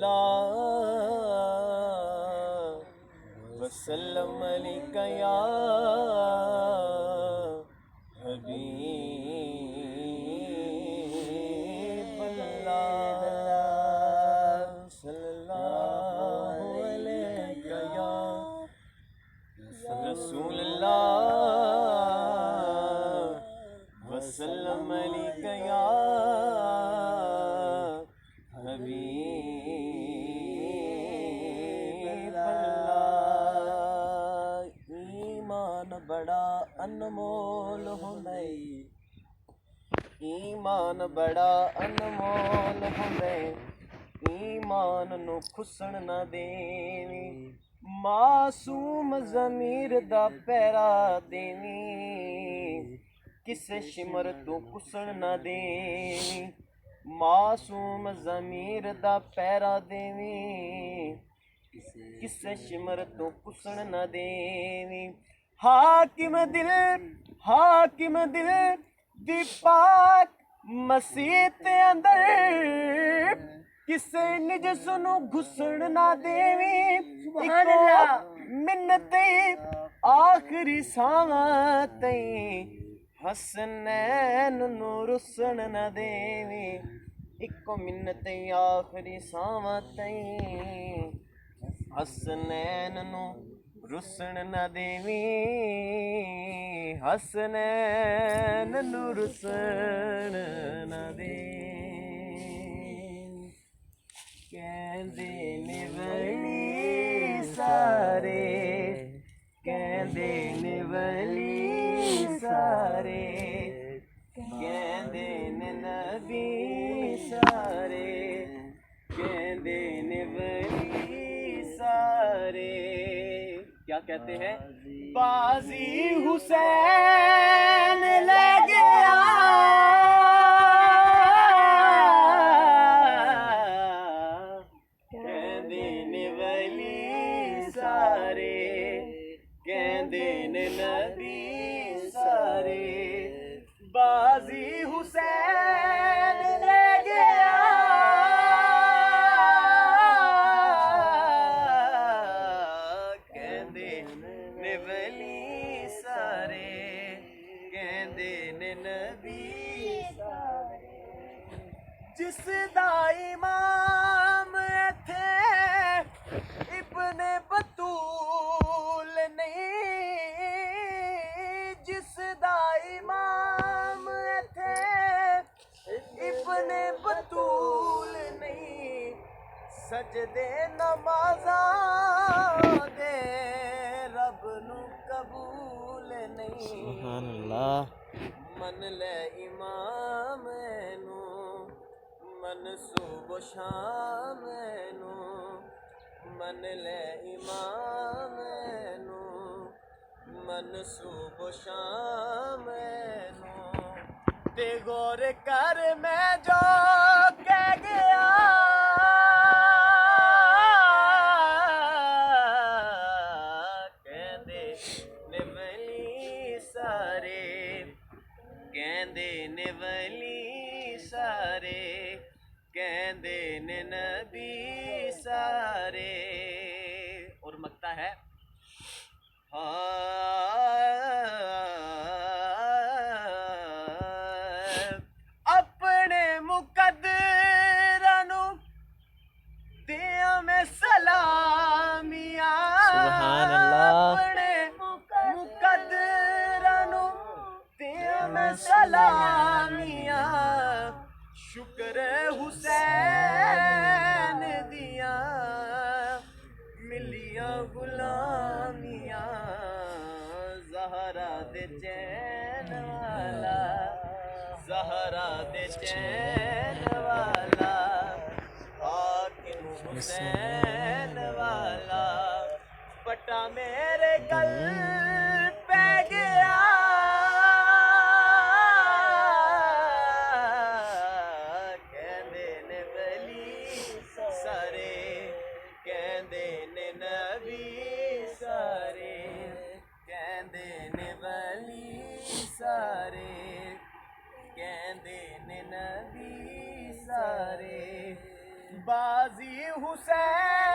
सल्लल्लाहु वसल्लम अलैका या हबीबल्लाह सल्लल्लाहु अलैका या रसूलल्लाह वसल्लम अलैका या हबीबल्लाह। ईमान बड़ा अनमोल होंदा है, ईमान बड़ा अनमोल होंदा है, ईमान नू खुसण ना देवी, मासूम ज़मीर दा पैरा देवी, किसे शिमर तू कुसण ना देवी, मासूम ज़मीर दा पैरा देवी, किसे शिमर तू कुसण ना देवी। हाकिम दिल दी पाक मसीत अंदर, किसे निज सुनु घुसण ना देवी, मिन्नत आखिरी सांवां तई, हसनैन नू रुसण ना देवी, इको मिन्नत आखिरी सांवां तई, हसनैन नू रुसण ना देवी, हसनैन नू रुसण ना देवी। कहंदे ने वली सारे, कहंदे ने वली सारे, कहंदे ने नबी सारे, कहंदे ने वली सारे। क्या कहते हैं? बाजी हुसैन ले गया, कहंदे ने वली सारे, कहंदे ने नबी सारे। बाजी हुसैन ले गया, कहंदे ने वली सारे, कहंदे ने नबी सारे। जिस दा इमाम थे इब्ने बतूल नहीं, जिस दा इमाम थे इब्ने बतूल नहीं, सजदे नमाज़ां दे रब नू कबूल नहीं। सुभान अल्लाह। मन ले इमाम नू, मन सुबह शाम नू, मन ले इमाम नू, मन सुबह शाम नू, ते गौर कर मैं जो कह गया, कहंदे ने वली सारे, कहंदे ने वली सारे, कहंदे ने नबी सारे। और मकता है अपने मुकद्दरा नू दिया में सलामिया, सुभान अल्लाह। अपने मुकद्दरा नू दिया में सलामिया, शुक्र हुसैन दिया मिलिया गुलामिया, ज़हरा दे चैन वाला, ज़हरा दे चैन वाला, हाकिम हुसैन वाला, पटा मेरे गल पे गया, कहंदे ने वली सारे, कहंदे ने नबी सारे, कहंदे ने वली सारे, कहंदे ने नबी सारे, बाजी हुसैन